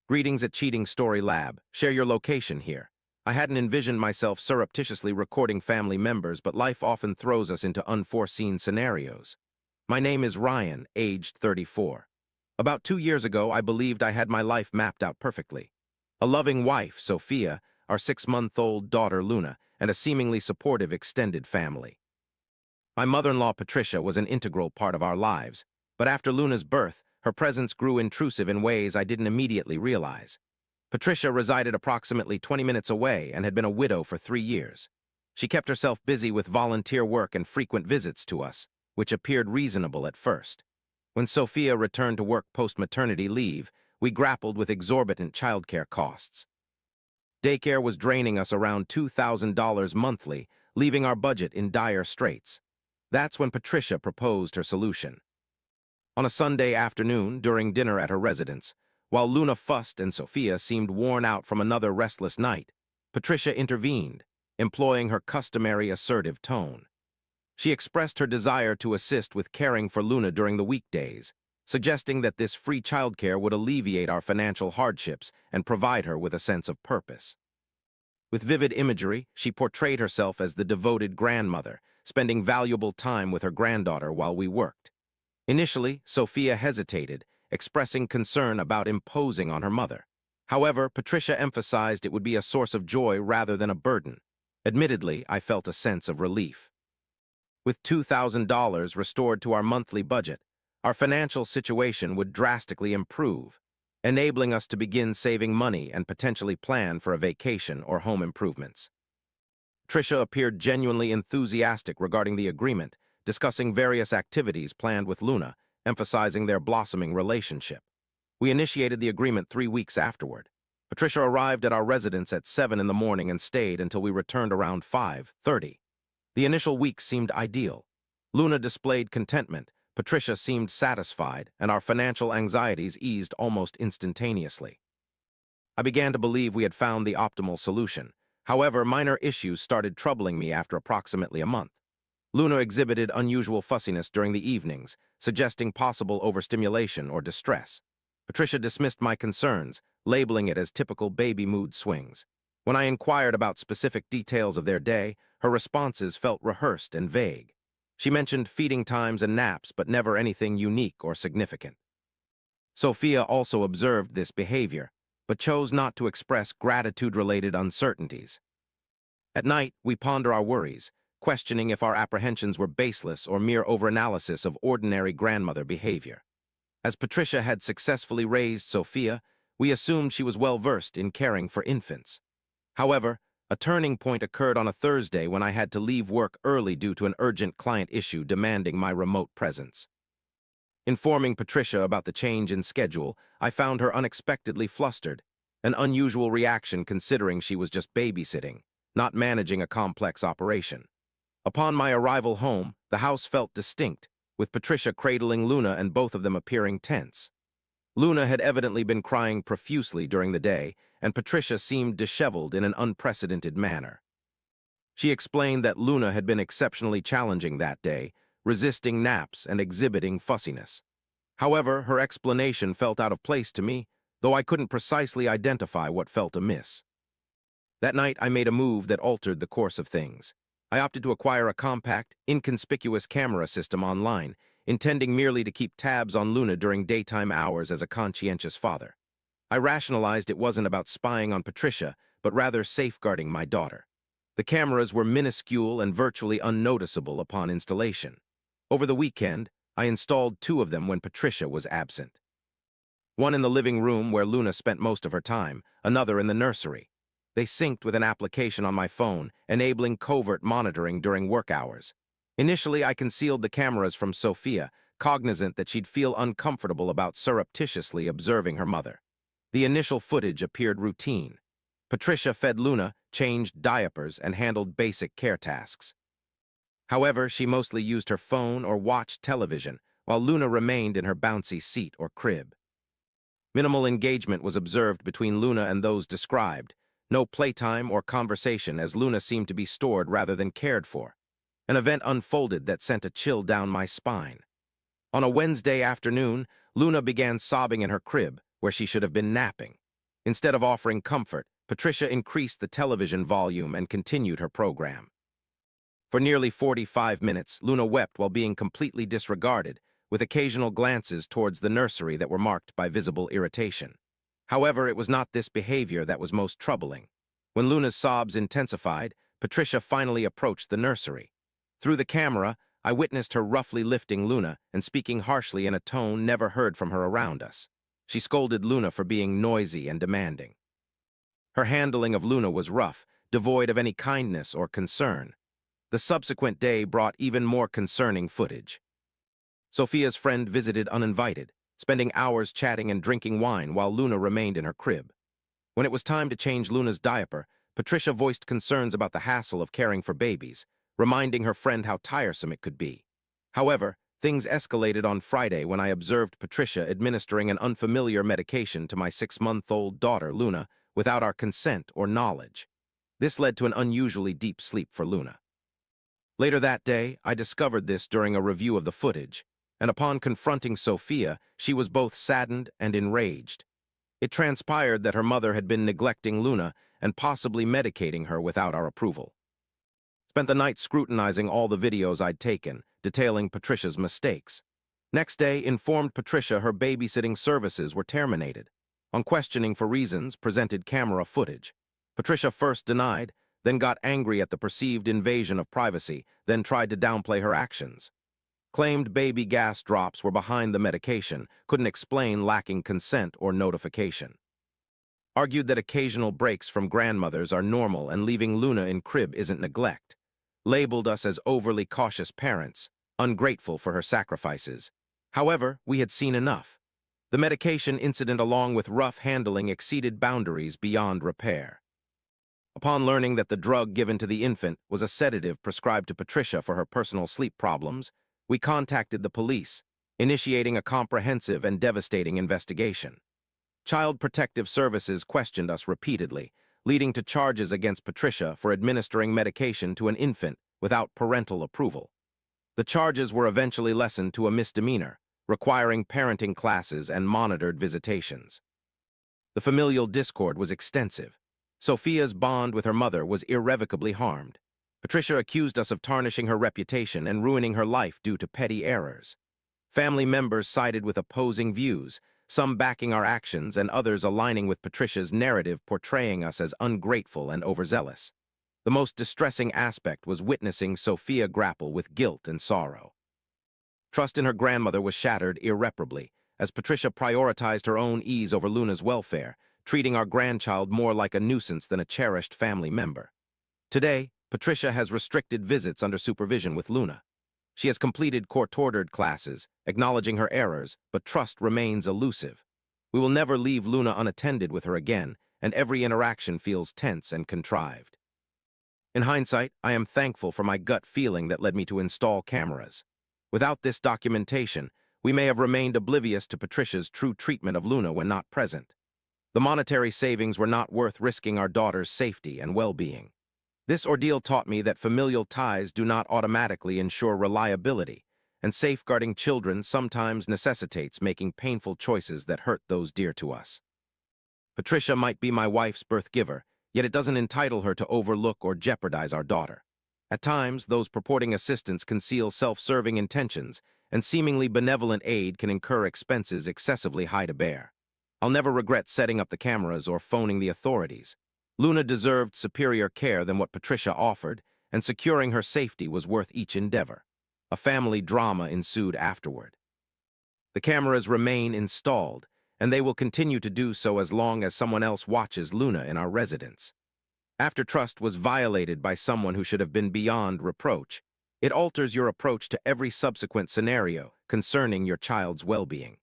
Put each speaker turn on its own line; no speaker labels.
Greetings at Cheating Story Lab. Share your location here. I hadn't envisioned myself surreptitiously recording family members, but life often throws us into unforeseen scenarios. My name is Ryan, aged 34. About 2 years ago, I believed I had my life mapped out perfectly. A loving wife, Sophia, our 6-month-old daughter, Luna, and a seemingly supportive extended family. My mother-in-law, Patricia, was an integral part of our lives, but after Luna's birth, her presence grew intrusive in ways I didn't immediately realize. Patricia resided approximately 20 minutes away and had been a widow for 3 years. She kept herself busy with volunteer work and frequent visits to us, which appeared reasonable at first. When Sophia returned to work post-maternity leave, we grappled with exorbitant childcare costs. Daycare was draining us around $2,000 monthly, leaving our budget in dire straits. That's when Patricia proposed her solution. On a Sunday afternoon, during dinner at her residence, while Luna fussed and Sophia seemed worn out from another restless night, Patricia intervened, employing her customary assertive tone. She expressed her desire to assist with caring for Luna during the weekdays, suggesting that this free childcare would alleviate our financial hardships and provide her with a sense of purpose. With vivid imagery, she portrayed herself as the devoted grandmother, spending valuable time with her granddaughter while we worked. Initially, Sophia hesitated, expressing concern about imposing on her mother. However, Patricia emphasized it would be a source of joy rather than a burden. Admittedly, I felt a sense of relief. With $2,000 restored to our monthly budget, our financial situation would drastically improve, enabling us to begin saving money and potentially plan for a vacation or home improvements. Patricia appeared genuinely enthusiastic regarding the agreement, discussing various activities planned with Luna, emphasizing their blossoming relationship. We initiated the agreement 3 weeks afterward. Patricia arrived at our residence at 7 in the morning and stayed until we returned around 5:30. The initial week seemed ideal. Luna displayed contentment, Patricia seemed satisfied, and our financial anxieties eased almost instantaneously. I began to believe we had found the optimal solution. However, minor issues started troubling me after approximately a month. Luna exhibited unusual fussiness during the evenings, suggesting possible overstimulation or distress. Patricia dismissed my concerns, labeling it as typical baby mood swings. When I inquired about specific details of their day, her responses felt rehearsed and vague. She mentioned feeding times and naps, but never anything unique or significant. Sophia also observed this behavior, but chose not to express gratitude-related uncertainties. At night, we ponder our worries, questioning if our apprehensions were baseless or mere overanalysis of ordinary grandmother behavior. As Patricia had successfully raised Sophia, we assumed she was well-versed in caring for infants. However, a turning point occurred on a Thursday when I had to leave work early due to an urgent client issue demanding my remote presence. Informing Patricia about the change in schedule, I found her unexpectedly flustered, an unusual reaction considering she was just babysitting, not managing a complex operation. Upon my arrival home, the house felt distinct, with Patricia cradling Luna and both of them appearing tense. Luna had evidently been crying profusely during the day, and Patricia seemed disheveled in an unprecedented manner. She explained that Luna had been exceptionally challenging that day, resisting naps and exhibiting fussiness. However, her explanation felt out of place to me, though I couldn't precisely identify what felt amiss. That night, I made a move that altered the course of things. I opted to acquire a compact, inconspicuous camera system online, intending merely to keep tabs on Luna during daytime hours as a conscientious father. I rationalized it wasn't about spying on Patricia, but rather safeguarding my daughter. The cameras were minuscule and virtually unnoticeable upon installation. Over the weekend, I installed 2 of them when Patricia was absent. One in the living room where Luna spent most of her time, another in the nursery. They synced with an application on my phone, enabling covert monitoring during work hours. Initially, I concealed the cameras from Sophia, cognizant that she'd feel uncomfortable about surreptitiously observing her mother. The initial footage appeared routine. Patricia fed Luna, changed diapers, and handled basic care tasks. However, she mostly used her phone or watched television, while Luna remained in her bouncy seat or crib. Minimal engagement was observed between Luna and those described. No playtime or conversation, as Luna seemed to be stored rather than cared for. An event unfolded that sent a chill down my spine. On a Wednesday afternoon, Luna began sobbing in her crib, where she should have been napping. Instead of offering comfort, Patricia increased the television volume and continued her program. For nearly 45 minutes, Luna wept while being completely disregarded, with occasional glances towards the nursery that were marked by visible irritation. However, it was not this behavior that was most troubling. When Luna's sobs intensified, Patricia finally approached the nursery. Through the camera, I witnessed her roughly lifting Luna and speaking harshly in a tone never heard from her around us. She scolded Luna for being noisy and demanding. Her handling of Luna was rough, devoid of any kindness or concern. The subsequent day brought even more concerning footage. Sophia's friend visited uninvited, spending hours chatting and drinking wine while Luna remained in her crib. When it was time to change Luna's diaper, Patricia voiced concerns about the hassle of caring for babies, reminding her friend how tiresome it could be. However, things escalated on Friday when I observed Patricia administering an unfamiliar medication to my 6-month-old daughter, Luna, without our consent or knowledge. This led to an unusually deep sleep for Luna. Later that day, I discovered this during a review of the footage, and upon confronting Sophia, she was both saddened and enraged. It transpired that her mother had been neglecting Luna and possibly medicating her without our approval. Spent the night scrutinizing all the videos I'd taken, detailing Patricia's mistakes. Next day, informed Patricia her babysitting services were terminated. On questioning for reasons, presented camera footage. Patricia first denied, then got angry at the perceived invasion of privacy, then tried to downplay her actions. Claimed baby gas drops were behind the medication, couldn't explain lacking consent or notification. Argued that occasional breaks from grandmothers are normal and leaving Luna in crib isn't neglect. Labeled us as overly cautious parents, ungrateful for her sacrifices. However, we had seen enough. The medication incident along with rough handling exceeded boundaries beyond repair. Upon learning that the drug given to the infant was a sedative prescribed to Patricia for her personal sleep problems, we contacted the police, initiating a comprehensive and devastating investigation. Child Protective Services questioned us repeatedly, leading to charges against Patricia for administering medication to an infant without parental approval. The charges were eventually lessened to a misdemeanor, requiring parenting classes and monitored visitations. The familial discord was extensive. Sophia's bond with her mother was irrevocably harmed. Patricia accused us of tarnishing her reputation and ruining her life due to petty errors. Family members sided with opposing views, some backing our actions and others aligning with Patricia's narrative, portraying us as ungrateful and overzealous. The most distressing aspect was witnessing Sophia grapple with guilt and sorrow. Trust in her grandmother was shattered irreparably, as Patricia prioritized her own ease over Luna's welfare, treating our grandchild more like a nuisance than a cherished family member. Today, Patricia has restricted visits under supervision with Luna. She has completed court-ordered classes, acknowledging her errors, but trust remains elusive. We will never leave Luna unattended with her again, and every interaction feels tense and contrived. In hindsight, I am thankful for my gut feeling that led me to install cameras. Without this documentation, we may have remained oblivious to Patricia's true treatment of Luna when not present. The monetary savings were not worth risking our daughter's safety and well-being. This ordeal taught me that familial ties do not automatically ensure reliability, and safeguarding children sometimes necessitates making painful choices that hurt those dear to us. Patricia might be my wife's birth giver, yet it doesn't entitle her to overlook or jeopardize our daughter. At times, those purporting assistance conceal self-serving intentions, and seemingly benevolent aid can incur expenses excessively high to bear. I'll never regret setting up the cameras or phoning the authorities. Luna deserved superior care than what Patricia offered, and securing her safety was worth each endeavor. A family drama ensued afterward. The cameras remain installed, and they will continue to do so as long as someone else watches Luna in our residence. After trust was violated by someone who should have been beyond reproach, it alters your approach to every subsequent scenario concerning your child's well-being.